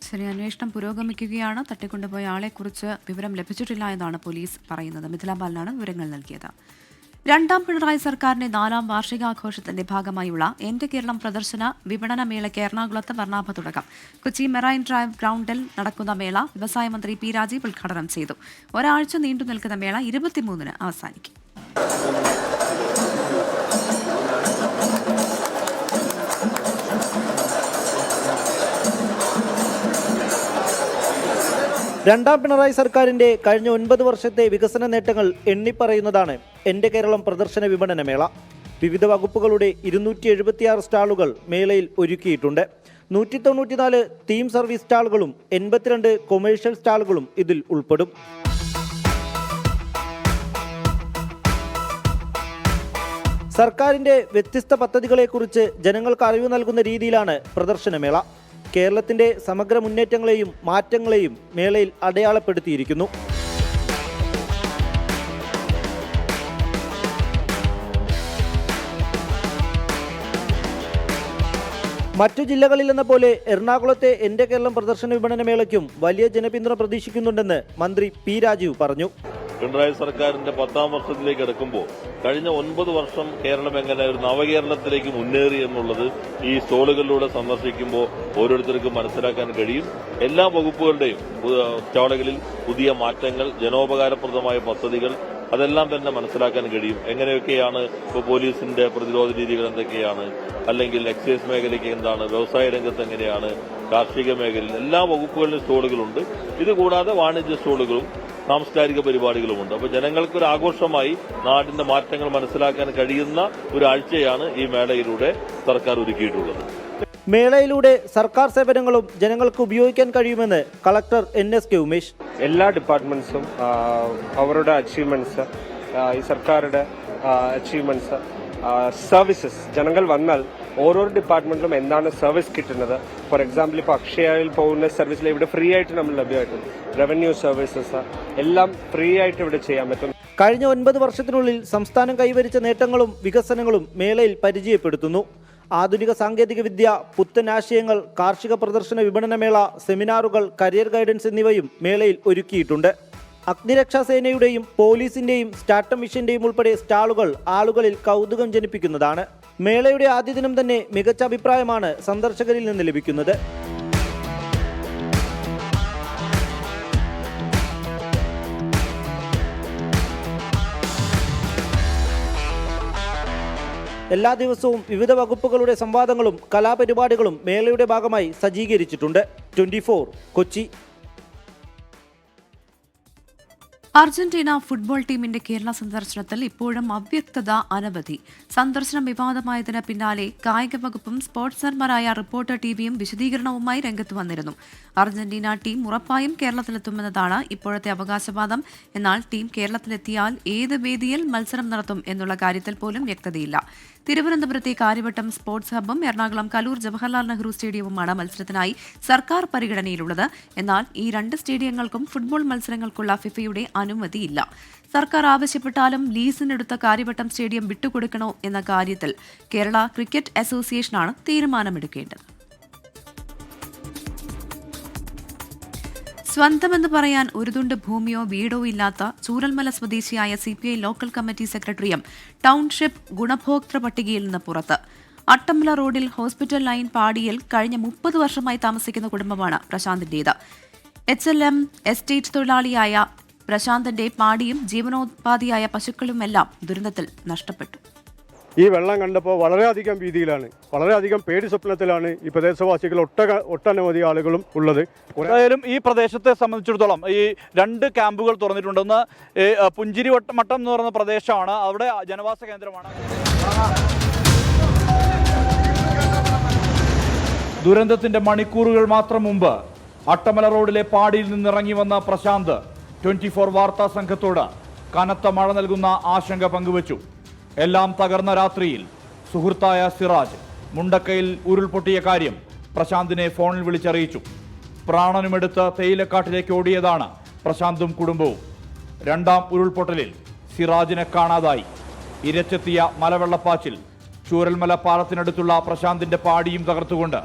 ശരി, അന്വേഷണം പുരോഗമിക്കുകയാണ്. തട്ടിക്കൊണ്ടുപോയ ആളെക്കുറിച്ച് വിവരം ലഭിച്ചിട്ടില്ല എന്നാണ് പോലീസ് പറയുന്നത്. മിഥില ബാലനാണ് വിവരങ്ങൾ നൽകിയത്. രണ്ടാം പിണറായി സർക്കാരിന്റെ 4ാം വാർഷികാഘോഷത്തിന്റെ ഭാഗമായുള്ള എന്റെ കേരളം പ്രദർശന വിപണന മേളയ്ക്ക് എറണാകുളത്ത് വർണ്ണാഭ തുടക്കം. കൊച്ചി മെറൈൻ ഡ്രൈവ് ഗ്രൗണ്ടിൽ നടക്കുന്ന മേള വ്യവസായ മന്ത്രി പി രാജീവ് ഉദ്ഘാടനം ചെയ്തു. ഒരാഴ്ച നീണ്ടു നിൽക്കുന്ന മേള 23-ന് അവസാനിക്കും. രണ്ടാം പിണറായി സർക്കാരിന്റെ കഴിഞ്ഞ 9 വർഷത്തെ വികസന നേട്ടങ്ങൾ എണ്ണിപ്പറയുന്നതാണ് എന്റെ കേരളം പ്രദർശന വിപണന മേള. വിവിധ വകുപ്പുകളുടെ 276 സ്റ്റാളുകൾ മേളയിൽ ഒരുക്കിയിട്ടുണ്ട്. 194 തീം സർവീസ് സ്റ്റാളുകളും 82 കൊമേഴ്ഷ്യൽ സ്റ്റാളുകളും ഇതിൽ ഉൾപ്പെടും. സർക്കാരിന്റെ വ്യത്യസ്ത പദ്ധതികളെക്കുറിച്ച് ജനങ്ങൾക്ക് അറിവ് നൽകുന്ന രീതിയിലാണ് പ്രദർശനമേള. കേരളത്തിന്റെ സമഗ്ര മുന്നേറ്റങ്ങളെയും മാറ്റങ്ങളെയും മേളയിൽ അടയാളപ്പെടുത്തിയിരിക്കുന്നു. മറ്റു ജില്ലകളിലെന്ന പോലെ എറണാകുളത്തെ എന്റെ കേരളം പ്രദർശന വിപണന മേളയ്ക്കും വലിയ ജനപിന്തുണ പ്രതീക്ഷിക്കുന്നുണ്ടെന്ന് മന്ത്രി പി രാജീവ് പറഞ്ഞു. പിണറായി സർക്കാരിന്റെ 10ാം വർഷത്തിലേക്ക് അടുക്കുമ്പോൾ കഴിഞ്ഞ 9 വർഷം കേരളം എങ്ങനെ ഒരു നവകേരളത്തിലേക്ക് മുന്നേറി എന്നുള്ളത് ഈ സ്റ്റോളുകളിലൂടെ സന്ദർശിക്കുമ്പോൾ ഓരോരുത്തർക്കും മനസ്സിലാക്കാൻ കഴിയും. എല്ലാ വകുപ്പുകളുടെയും സ്റ്റാളുകളിൽ പുതിയ മാറ്റങ്ങൾ, ജനോപകാരപ്രദമായ പദ്ധതികൾ, അതെല്ലാം തന്നെ മനസ്സിലാക്കാൻ കഴിയും. എങ്ങനെയൊക്കെയാണ് ഇപ്പോൾ പോലീസിന്റെ പ്രതിരോധ രീതികൾ എന്തൊക്കെയാണ്, അല്ലെങ്കിൽ എക്സൈസ് മേഖലയ്ക്ക് എന്താണ്, വ്യവസായ രംഗത്ത് എങ്ങനെയാണ്, കാർഷിക മേഖലയിൽ എല്ലാ വകുപ്പുകളിലും സ്റ്റോളുകളുണ്ട്. ഇതുകൂടാതെ വാണിജ്യ സ്റ്റോളുകളും സാംസ്കാരിക പരിപാടികളുമുണ്ട്. അപ്പോൾ ജനങ്ങൾക്കൊരു ആഘോഷമായി നാടിന്റെ മാറ്റങ്ങൾ മനസ്സിലാക്കാൻ കഴിയുന്ന ഒരാഴ്ചയാണ് ഈ മേളയിലൂടെ സർക്കാർ ഒരുക്കിയിട്ടുള്ളത്. മേളയിലൂടെ സർക്കാർ സേവനങ്ങളും ജനങ്ങൾക്ക് ഉപയോഗിക്കാൻ കഴിയുമെന്ന് കളക്ടർ NSK ഉമേഷ്. എല്ലാ ഡിപ്പാർട്ട്മെന്റ്സും അവരുടെ അച്ചീവ്മെന്റ്സ്, ഈ സർക്കാരുടെ അച്ചീവ്മെന്റ്സ്, സർവീസസ്, ജനങ്ങൾ വന്നാൽ ഓരോ ഡിപ്പാർട്ട്മെന്റിലും എന്താണ് സർവീസ് കിട്ടുന്നത്. ഫോർ എക്സാമ്പിൾ ഇപ്പോൾ അക്ഷയയിൽ പോകുന്ന സർവീസിൽ ഇവിടെ ഫ്രീ ആയിട്ട് നമ്മൾ ലഭ്യമായിട്ടുണ്ട്. റവന്യൂ സർവീസസ് എല്ലാം ഫ്രീ ആയിട്ട് ഇവിടെ ചെയ്യാൻ പറ്റും. കഴിഞ്ഞ 9 വർഷത്തിനുള്ളിൽ സംസ്ഥാനം കൈവരിച്ച നേട്ടങ്ങളും വികസനങ്ങളും മേളയിൽ പരിചയപ്പെടുത്തുന്നു. ആധുനിക സാങ്കേതിക വിദ്യ, പുത്തൻ ആശയങ്ങൾ, കാർഷിക പ്രദർശന വിപണനമേള, സെമിനാറുകൾ, കരിയർ ഗൈഡൻസ് എന്നിവയും മേളയിൽ ഒരുക്കിയിട്ടുണ്ട്. അഗ്നിരക്ഷാസേനയുടെയും പോലീസിന്റെയും സ്റ്റാർട്ടപ്പ് മിഷന്റെയും ഉൾപ്പെടെ സ്റ്റാളുകൾ ആളുകളിൽ കൗതുകം ജനിപ്പിക്കുന്നതാണ്. മേളയുടെ ആദ്യ ദിനം തന്നെ മികച്ച അഭിപ്രായമാണ് സന്ദർശകരിൽ നിന്ന് ലഭിക്കുന്നത്. എല്ലാ ദിവസവും വിവിധ വകുപ്പുകളുടെ സംവാദങ്ങളും കലാപരിപാടികളും മേളയുടെ ഭാഗമായി സജ്ജീകരിച്ചിട്ടുണ്ട്. 24 കൊച്ചി. അർജന്റീന ഫുട്ബോൾ ടീമിന്റെ കേരള സന്ദർശനത്തിൽ ഇപ്പോഴും അവ്യക്തത അനവധി. സന്ദർശനം വിവാദമായതിന് പിന്നാലെ കായിക വകുപ്പും സ്പോർട്സർമാരായ റിപ്പോർട്ടർ ടിവിയും വിശദീകരണവുമായി രംഗത്ത് വന്നിരുന്നു. അർജന്റീന ടീം ഉറപ്പായും കേരളത്തിലെത്തുമെന്നതാണ് ഇപ്പോഴത്തെ അവകാശവാദം. എന്നാൽ ടീം കേരളത്തിലെത്തിയാൽ ഏത് വേദിയിൽ മത്സരം നടത്തും എന്നുള്ള കാര്യത്തിൽ പോലും വ്യക്തതയില്ല. തിരുവനന്തപുരത്തെ കാര്യവട്ടം സ്പോർട്സ് ഹബ്ബും എറണാകുളം കലൂർ ജവഹർലാൽ നെഹ്റു സ്റ്റേഡിയവുമാണ് മത്സരത്തിനായി സർക്കാർ പരിഗണനയിലുള്ളത്. എന്നാൽ ഈ 2 സ്റ്റേഡിയങ്ങൾക്കും ഫുട്ബോൾ മത്സരങ്ങൾക്കുള്ള ഫിഫയുടെ അനുമതിയില്ല. സർക്കാർ ആവശ്യപ്പെട്ടാലും ലീസിനെടുത്ത കാര്യവട്ടം സ്റ്റേഡിയം വിട്ടുകൊടുക്കണോ എന്ന കാര്യത്തിൽ കേരള ക്രിക്കറ്റ് അസോസിയേഷനാണ് തീരുമാനമെടുക്കേണ്ടത്. സ്വന്തമെന്ന് പറയാൻ ഒരു തുണ്ട് ഭൂമിയോ വീടോ ഇല്ലാത്ത ചൂരൽമല സ്വദേശിയായ CPI ലോക്കൽ കമ്മിറ്റി സെക്രട്ടറിയും ടൗൺഷിപ്പ് ഗുണഭോക്തൃ പട്ടികയിൽ നിന്ന് പുറത്ത്. അട്ടമല റോഡിൽ ഹോസ്പിറ്റൽ ലൈൻ പാടിയിൽ കഴിഞ്ഞ 30 വർഷമായി താമസിക്കുന്ന കുടുംബമാണ് പ്രശാന്തിന്റേത്. HLM എസ്റ്റേറ്റ് തൊഴിലാളിയായ പ്രശാന്തന്റെ പാടിയും ജീവനോപാധിയായ പശുക്കളുമെല്ലാം ദുരന്തത്തിൽ നഷ്ടപ്പെട്ടു. ഈ വെള്ളം കണ്ടപ്പോൾ വളരെയധികം ഭീതിയിലാണ്, വളരെയധികം പേടി സ്വപ്നത്തിലാണ് ഈ പ്രദേശവാസികൾ ഒട്ടനവധി ആളുകളും ഉള്ളത്. എന്തായാലും ഈ പ്രദേശത്തെ സംബന്ധിച്ചിടത്തോളം ഈ 2 ക്യാമ്പുകൾ തുറന്നിട്ടുണ്ടെന്ന് പുഞ്ചിരി മട്ടം എന്ന് പറയുന്ന പ്രദേശമാണ്, അവിടെ ജനവാസ കേന്ദ്രമാണ്. ദുരന്തത്തിന്റെ മണിക്കൂറുകൾ മാത്രം മുമ്പ് അട്ടമല റോഡിലെ പാടിയിൽ നിന്നിറങ്ങി വന്ന പ്രശാന്ത് 24 വാർത്താ സംഘത്തോട് കനത്ത മഴ നൽകുന്ന ആശങ്ക പങ്കുവച്ചു. എല്ലാം തകർന്ന രാത്രിയിൽ സുഹൃത്തായ സിറാജ് മുണ്ടക്കയിൽ ഉരുൾപൊട്ടിയ കാര്യം പ്രശാന്തിനെ ഫോണിൽ വിളിച്ചറിയിച്ചു. പ്രാണനുമെടുത്ത് തേയിലക്കാട്ടിലേക്ക് ഓടിയതാണ് പ്രശാന്തും കുടുംബവും. 2ാം ഉരുൾപൊട്ടലിൽ സിറാജിനെ കാണാതായി. ഇരച്ചെത്തിയ മലവെള്ളപ്പാച്ചിൽ ചൂരൽമല പാലത്തിനടുത്തുള്ള പ്രശാന്തിന്റെ പാടിയും തകർത്തുകൊണ്ട്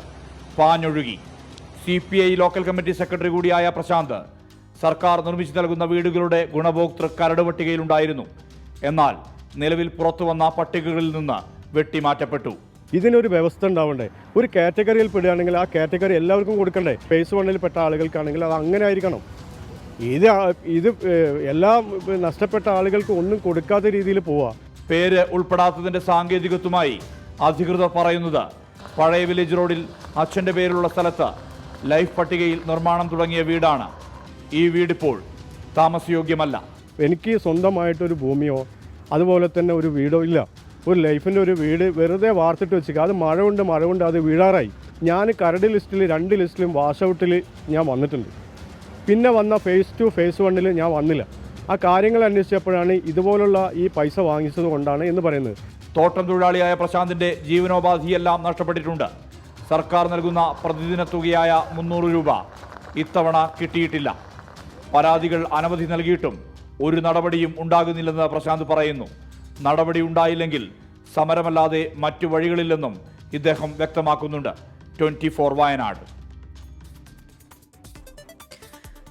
പാഞ്ഞൊഴുകി. CPI ലോക്കൽ കമ്മിറ്റി സെക്രട്ടറി കൂടിയായ പ്രശാന്ത് സർക്കാർ നിർമ്മിച്ചു നൽകുന്ന വീടുകളുടെ ഗുണഭോക്തൃ കരട് പട്ടികയിലുണ്ടായിരുന്നു. എന്നാൽ നിലവിൽ പുറത്തു വന്ന പട്ടികകളിൽ നിന്ന് വെട്ടിമാറ്റപ്പെട്ടു. ഇതിനൊരു വ്യവസ്ഥ ഉണ്ടാവണ്ടേ? ഒരു കാറ്റഗറിയിൽ പെടുകയാണെങ്കിൽ ആ കാറ്റഗറി എല്ലാവർക്കും കൊടുക്കണ്ടേ? ഫേസ് 1 പെട്ട ആളുകൾക്കാണെങ്കിൽ അത് അങ്ങനെ ആയിരിക്കണം. ഇത് എല്ലാ നഷ്ടപ്പെട്ട ആളുകൾക്ക് ഒന്നും കൊടുക്കാത്ത രീതിയിൽ പോവാ. പേര് ഉൾപ്പെടാത്തതിന്റെ സാങ്കേതികത്വമായി അധികൃതർ പറയുന്നത് പഴയ വില്ലേജ് റോഡിൽ അച്ഛൻ്റെ പേരിലുള്ള സ്ഥലത്ത് ലൈഫ് പട്ടികയിൽ നിർമ്മാണം തുടങ്ങിയ വീടാണ്. ഈ വീടിപ്പോൾ താമസയോഗ്യമല്ല. എനിക്ക് സ്വന്തമായിട്ടൊരു ഭൂമിയോ അതുപോലെ തന്നെ ഒരു വീടോ ഇല്ല. ഒരു ലൈഫിൻ്റെ ഒരു വീട് വെറുതെ വാർത്തിട്ട് വെച്ചിട്ട് അത് മഴ കൊണ്ട് അത് വീഴാറായി. ഞാൻ കരട് ലിസ്റ്റിൽ 2 ലിസ്റ്റിലും വാഷ് ഔട്ടിൽ ഞാൻ വന്നിട്ടുണ്ട്. പിന്നെ വന്ന ഫേസ് 2 ഫേസ് 1 ഞാൻ വന്നില്ല. ആ കാര്യങ്ങൾ അന്വേഷിച്ചപ്പോഴാണ് ഇതുപോലുള്ള ഈ പൈസ വാങ്ങിച്ചത് കൊണ്ടാണ് എന്ന് പറയുന്നത്. തോട്ടം തൊഴിലാളിയായ പ്രശാന്തിന്റെ ജീവനോപാധിയെല്ലാം നഷ്ടപ്പെട്ടിട്ടുണ്ട്. സർക്കാർ നൽകുന്ന പ്രതിദിന തുകയായ 300 രൂപ ഇത്തവണ കിട്ടിയിട്ടില്ല. പരാതികൾ അനവധി നൽകിയിട്ടും ഒരു നടപടിയും ഉണ്ടാകുന്നില്ലെന്ന് പ്രശാന്ത് പറയുന്നു. നടപടി ഉണ്ടായില്ലെങ്കിൽ സമരമല്ലാതെ മറ്റു വഴികളില്ലെന്നും ഇദ്ദേഹം വ്യക്തമാക്കുന്നുണ്ട്. 24 വയനാട്.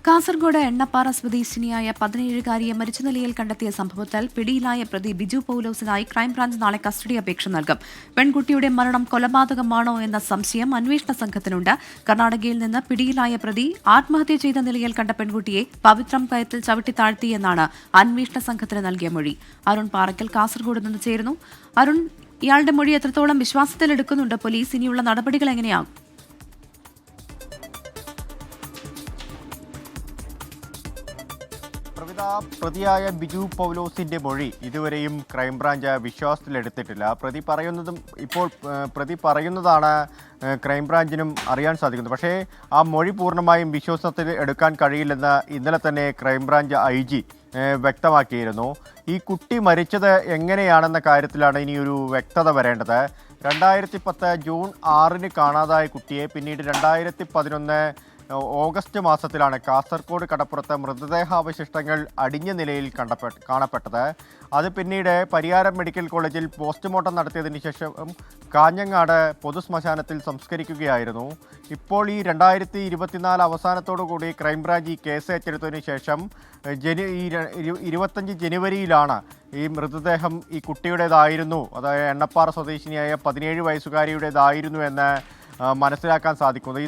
കാസർഗോഡ് എണ്ണപ്പാറ സ്വദേശിനിയായ 17-കാരിയെ മരിച്ച നിലയിൽ കണ്ടെത്തിയ സംഭവത്തിൽ പിടിയിലായ പ്രതി ബിജു പൗലോസിനായി ക്രൈംബ്രാഞ്ച് നാളെ കസ്റ്റഡി അപേക്ഷ നൽകും. പെൺകുട്ടിയുടെ മരണം കൊലപാതകമാണോ എന്ന സംശയം അന്വേഷണ സംഘത്തിനുണ്ട്. കർണാടകയിൽ നിന്ന് പിടിയിലായ പ്രതി ആത്മഹത്യ ചെയ്ത നിലയിൽ കണ്ട പെൺകുട്ടിയെ പവിത്രം കയത്തിൽ ചവിട്ടിത്താഴ്ത്തിയെന്നാണ് അന്വേഷണ സംഘത്തിന് നൽകിയ മൊഴി. അരുൺ പാറയ്ക്കൽ കാസർഗോഡ് നിന്ന് ചേരുന്നു. അരുൺ, ഇയാളുടെ മൊഴി എത്രത്തോളം വിശ്വാസത്തിലെടുക്കുന്നുണ്ട് പോലീസ്? ഇനിയുള്ള നടപടികൾ എങ്ങനെയാകും? പ്രതിയായ ബിജു പൗലോസിന്റെ മൊഴി ഇതുവരെയും ക്രൈംബ്രാഞ്ച് വിശ്വാസത്തിലെടുത്തിട്ടില്ല. പ്രതി പറയുന്നതാണ് ക്രൈംബ്രാഞ്ചിനും അറിയാൻ സാധിക്കുന്നത്. പക്ഷേ ആ മൊഴി പൂർണ്ണമായും വിശ്വാസത്തിൽ എടുക്കാൻ കഴിയില്ലെന്ന് ഇന്നലെ തന്നെ ക്രൈംബ്രാഞ്ച് IG വ്യക്തമാക്കിയിരുന്നു. ഈ കുട്ടി മരിച്ചത് എങ്ങനെയാണെന്ന കാര്യത്തിലാണ് ഇനിയൊരു വ്യക്തത വരേണ്ടത്. 2010 ജൂൺ 6 കാണാതായ കുട്ടിയെ പിന്നീട് 2011 ഓഗസ്റ്റ് മാസത്തിലാണ് കാസർഗോഡ് കടപ്പുറത്ത് മൃതദേഹാവശിഷ്ടങ്ങൾ അടിഞ്ഞ നിലയിൽ കാണപ്പെട്ടത്. അത് പിന്നീട് പരിയാരം മെഡിക്കൽ കോളേജിൽ പോസ്റ്റ്മോർട്ടം നടത്തിയതിന് ശേഷം കാഞ്ഞങ്ങാട് പൊതുശ്മശാനത്തിൽ സംസ്കരിക്കുകയായിരുന്നു. ഇപ്പോൾ ഈ 2024 അവസാനത്തോടുകൂടി ക്രൈംബ്രാഞ്ച് ഈ കേസ് ഏറ്റെടുത്തതിന് ശേഷം 25 ജനുവരിയിലാണ് ഈ മൃതദേഹം ഈ കുട്ടിയുടേതായിരുന്നു, അതായത് എണ്ണപ്പാറ സ്വദേശിനിയായ 17 വയസ്സുകാരിയുടേതായിരുന്നു എന്ന് മനസ്സിലാക്കാൻ സാധിക്കുന്നത്. ഈ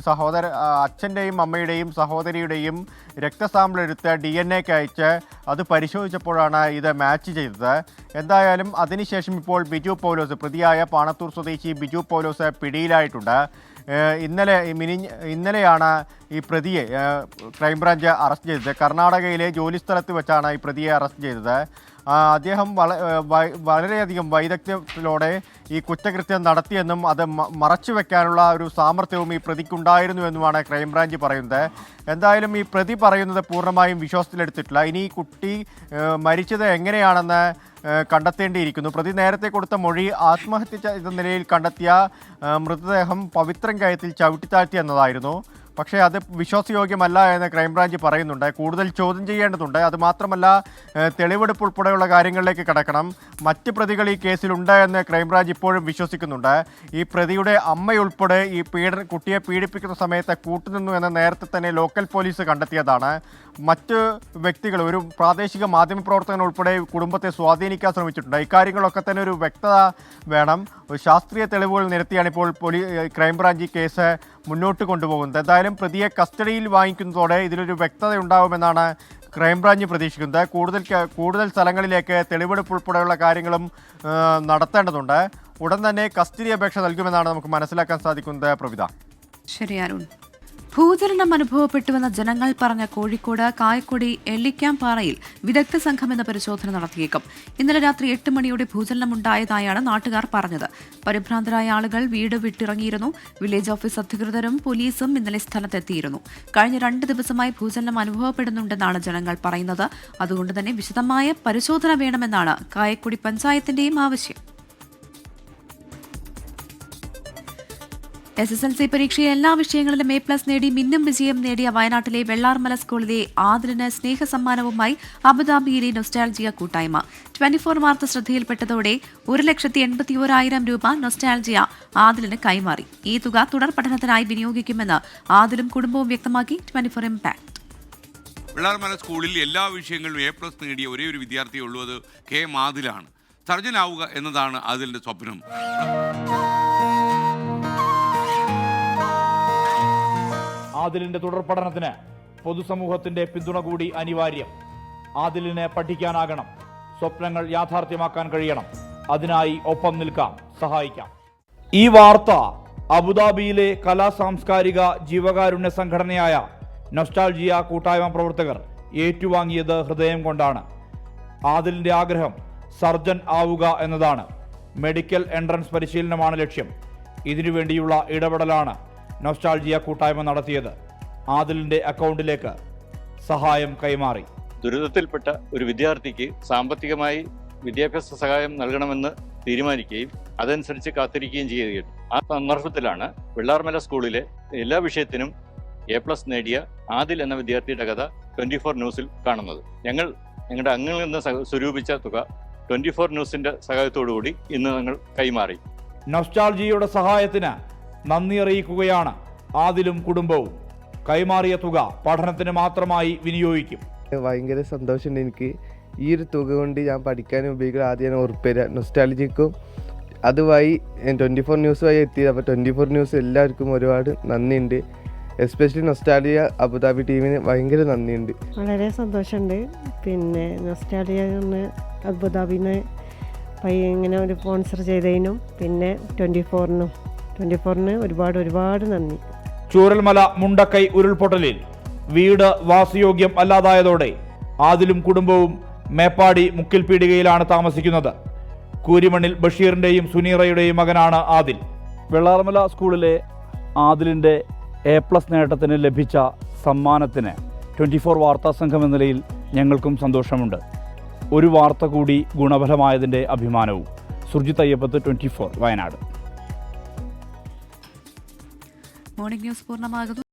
അച്ഛൻ്റെയും അമ്മയുടെയും സഹോദരിയുടെയും രക്തസാമ്പിൾ എടുത്ത് DNA-ക്ക് അയച്ച് അത് പരിശോധിച്ചപ്പോഴാണ് ഇത് മാച്ച് ചെയ്തത്. എന്തായാലും അതിനുശേഷം ഇപ്പോൾ ബിജു പൗലോസ്, പ്രതിയായ പാണത്തൂർ സ്വദേശി ബിജു പൗലോസ് പിടിയിലായിട്ടുണ്ട്. ഇന്നലെയാണ് ഈ പ്രതിയെ ക്രൈംബ്രാഞ്ച് അറസ്റ്റ് ചെയ്തത്. കർണാടകയിലെ ജോലിസ്ഥലത്ത് വെച്ചാണ് ഈ പ്രതിയെ അറസ്റ്റ് ചെയ്തത്. അദ്ദേഹം വളരെയധികം വൈദഗ്ധ്യത്തിലൂടെ ഈ കുറ്റകൃത്യം നടത്തിയെന്നും അത് മറച്ചു വെക്കാനുള്ള ഒരു സാമർഥ്യവും ഈ പ്രതിക്കുണ്ടായിരുന്നു എന്നുമാണ് ക്രൈംബ്രാഞ്ച് പറയുന്നത്. എന്തായാലും ഈ പ്രതി പറയുന്നത് പൂർണ്ണമായും വിശ്വാസത്തിലെടുത്തിട്ടില്ല. ഇനി ഈ കുട്ടി മരിച്ചത് എങ്ങനെയാണെന്ന് കണ്ടെത്തേണ്ടിയിരിക്കുന്നു. പ്രതി നേരത്തെ കൊടുത്ത മൊഴി ആത്മഹത്യ ചെയ്ത നിലയിൽ കണ്ടെത്തിയ മൃതദേഹം പവിത്രം കയത്തിൽ ചവിട്ടിത്താഴ്ത്തി എന്നതായിരുന്നു. പക്ഷേ അത് വിശ്വാസയോഗ്യമല്ല എന്ന് ക്രൈംബ്രാഞ്ച് പറയുന്നുണ്ട്. കൂടുതൽ ചോദ്യം ചെയ്യേണ്ടതുണ്ട്. അതുമാത്രമല്ല, തെളിവെടുപ്പ് ഉൾപ്പെടെയുള്ള കാര്യങ്ങളിലേക്ക് കടക്കണം. മറ്റ് പ്രതികൾ ഈ കേസിലുണ്ട് എന്ന് ക്രൈംബ്രാഞ്ച് ഇപ്പോഴും വിശ്വസിക്കുന്നുണ്ട്. ഈ പ്രതിയുടെ അമ്മയുൾപ്പെടെ ഈ കുട്ടിയെ പീഡിപ്പിക്കുന്ന സമയത്ത് കൂട്ടുനിന്നു എന്ന് നേരത്തെ തന്നെ ലോക്കൽ പോലീസ് കണ്ടെത്തിയതാണ്. മറ്റ് വ്യക്തികൾ, ഒരു പ്രാദേശിക മാധ്യമപ്രവർത്തകൻ ഉൾപ്പെടെ കുടുംബത്തെ സ്വാധീനിക്കാൻ ശ്രമിച്ചിട്ടുണ്ട്. ഇക്കാര്യങ്ങളൊക്കെ തന്നെ ഒരു വ്യക്തത വേണം. ശാസ്ത്രീയ തെളിവുകൾ നിരത്തിയാണ് ഇപ്പോൾ ക്രൈംബ്രാഞ്ച് ഈ കേസ് മുന്നോട്ട് കൊണ്ടുപോകുന്നത്. എന്തായാലും പ്രതിയെ കസ്റ്റഡിയിൽ വാങ്ങിക്കുന്നതോടെ ഇതിലൊരു വ്യക്തത ഉണ്ടാവുമെന്നാണ് ക്രൈംബ്രാഞ്ച് പ്രതീക്ഷിക്കുന്നത്. കൂടുതൽ സ്ഥലങ്ങളിലേക്ക് തെളിവെടുപ്പ് ഉൾപ്പെടെയുള്ള കാര്യങ്ങളും നടത്തേണ്ടതുണ്ട്. ഉടൻ തന്നെ കസ്റ്റഡി അപേക്ഷ നൽകുമെന്നാണ് നമുക്ക് മനസ്സിലാക്കാൻ സാധിക്കുന്നത്. പ്രവിത. ശരി അരുൺ. ഭൂചലനം അനുഭവപ്പെട്ടുവെന്ന ജനങ്ങൾ പറഞ്ഞ കോഴിക്കോട് കായക്കൊടി എള്ളിക്കാംപാറയിൽ വിദഗ്ധ സംഘം എന്ന പരിശോധന നടത്തിയേക്കും. ഇന്നലെ രാത്രി 8 മണിയോടെ ഭൂചലനമുണ്ടായതായാണ് നാട്ടുകാർ പറഞ്ഞത്. പരിഭ്രാന്തരായ ആളുകൾ വീട് വിട്ടിറങ്ങിയിരുന്നു. വില്ലേജ് ഓഫീസ് അധികൃതരും പോലീസും ഇന്നലെ സ്ഥലത്തെത്തിയിരുന്നു. കഴിഞ്ഞ 2 ദിവസമായി ഭൂചലനം അനുഭവപ്പെടുന്നുണ്ടെന്നാണ് ജനങ്ങൾ പറയുന്നത്. അതുകൊണ്ട് തന്നെ വിശദമായ പരിശോധന വേണമെന്നാണ് കായക്കൊടി പഞ്ചായത്തിന്റെയും ആവശ്യം. SSLC പരീക്ഷയിൽ എല്ലാ വിഷയങ്ങളിലും A+ നേടി മിന്നും വിജയം നേടിയ വയനാട്ടിലെ വെള്ളാർമല സ്കൂളിലെ ആദിലിന് സ്നേഹസമ്മാനവുമായി അബുദാബിയിലെ നൊസ്റ്റാൾജിയ കൂട്ടായ്മ. 24 വാർത്ത ശ്രദ്ധയിൽപ്പെട്ടതോടെ 1,81,000 രൂപ നൊസ്റ്റാൾജിയ ആദിലിന് കൈമാറി. ഈ തുക തുടർ പഠനത്തിനായി വിനിയോഗിക്കുമെന്ന് ആദിലും കുടുംബവും വ്യക്തമാക്കി 24 ഇംപാക്ട്. വെള്ളാർമല സ്കൂളിൽ എല്ലാ വിഷയങ്ങളിലും A+ നേടിയ ഒരേ ഒരു വിദ്യാർത്ഥിയേ ഉള്ളൂ. അത് KM ആദിലാണ്. സർജനാവുക എന്നതാണ് ആദിലിന്റെ സ്വപ്നം. ആദിലിന്റെ തുടർ പഠനത്തിന് പൊതുസമൂഹത്തിന്റെ പിന്തുണ കൂടി അനിവാര്യം. ആദിലിന് പഠിക്കാനാകണം, സ്വപ്നങ്ങൾ യാഥാർത്ഥ്യമാക്കാൻ കഴിയണം. അതിനായി ഒപ്പം നിൽക്കാം, സഹായിക്കാം. ഈ വാർത്ത അബുദാബിയിലെ കലാ സാംസ്കാരിക ജീവകാരുണ്യ സംഘടനയായ നൊസ്റ്റാൾജിയ കൂട്ടായ്മ പ്രവർത്തകർ ഏറ്റുവാങ്ങിയത് ഹൃദയം കൊണ്ടാണ്. ആദിലിന്റെ ആഗ്രഹം സർജൻ ആവുക എന്നതാണ്. മെഡിക്കൽ എൻട്രൻസ് പരിശീലനമാണ് ലക്ഷ്യം. ഇതിനുവേണ്ടിയുള്ള ഇടപെടലാണ് നൊസ്റ്റാൾജിയ കൂട്ടായ്മ നടത്തിയത്. ആദിലിന്റെ അക്കൗണ്ടിലേക്ക് സഹായം കൈമാറി. ദുരിതത്തിൽപ്പെട്ട ഒരു വിദ്യാർത്ഥിക്ക് സാമ്പത്തികമായി വിദ്യാഭ്യാസ സഹായം നൽകണമെന്ന് തീരുമാനിക്കുകയും അതനുസരിച്ച് കാത്തിരിക്കുകയും ചെയ്യുകയും ആ സന്ദർഭത്തിലാണ് വെള്ളാർമല സ്കൂളിലെ എല്ലാ വിഷയത്തിനും A+ നേടിയ ആദിൽ എന്ന വിദ്യാർത്ഥിയുടെ കഥ 24 ന്യൂസിൽ കാണുന്നത്. ഞങ്ങളുടെ അംഗങ്ങളിൽ നിന്ന് സ്വരൂപിച്ച തുക 24 ന്യൂസിന്റെ സഹായത്തോടുകൂടി ഇന്ന് ഞങ്ങൾ കൈമാറി. നൊസ്റ്റാൾജിയയുടെ സഹായത്തിന് നന്ദി അറിയിക്കുകയാണ് ആദിലും കുടുംബവും. കൈമാറിയ തുക പഠനത്തിന് മാത്രമായി വിനിയോഗിക്കും. ഭയങ്കര സന്തോഷമുണ്ട് എനിക്ക്. ഈ ഒരു തുക കൊണ്ട് ഞാൻ പഠിക്കാനും ഉപയോഗിക്കുക. ആദ്യം ഞാൻ ഉറപ്പുതരാം നൊസ്റ്റാൾജിക്കും അതുവഴി 24 ന്യൂസ് വഴി എത്തിയത്. അപ്പോൾ 24 ന്യൂസ് എല്ലാവർക്കും ഒരുപാട് നന്ദിയുണ്ട്. എസ്പെഷ്യലി നൊസ്റ്റാൾജിയ അബുദാബി ടീമിന് ഭയങ്കര നന്ദിയുണ്ട്. വളരെ സന്തോഷമുണ്ട്. പിന്നെ നൊസ്റ്റാൾജിയ അബുദാബിനെ ഇങ്ങനെ ഒരു സ്പോൺസർ ചെയ്തതിനും പിന്നെ 24-ന് ഒരുപാട് നന്ദി. ചൂരൽമല മുണ്ടക്കൈ ഉരുൾപൊട്ടലിൽ വീട് വാസയോഗ്യം അല്ലാതായതോടെ ആദിലും കുടുംബവും മേപ്പാടി മുക്കിൽപീടികയിലാണ് താമസിക്കുന്നത്. കൂരിമണ്ണിൽ ബഷീറിന്റെയും സുനീറയുടെയും മകനാണ് ആദിൽ. വെള്ളാർമല സ്കൂളിലെ ആദിലിന്റെ A+ നേട്ടത്തിന് ലഭിച്ച സമ്മാനത്തിന് 24 വാർത്താ സംഘം എന്ന നിലയിൽ ഞങ്ങൾക്കും സന്തോഷമുണ്ട്. ഒരു വാർത്ത കൂടി ഗുണഫലമായതിന്റെ അഭിമാനവും. സുർജിത് അയ്യപ്പത്ത്, 24 വയനാട്. മോർണിംഗ് ന്യൂസ് പൂർണ്ണമാകുന്നു.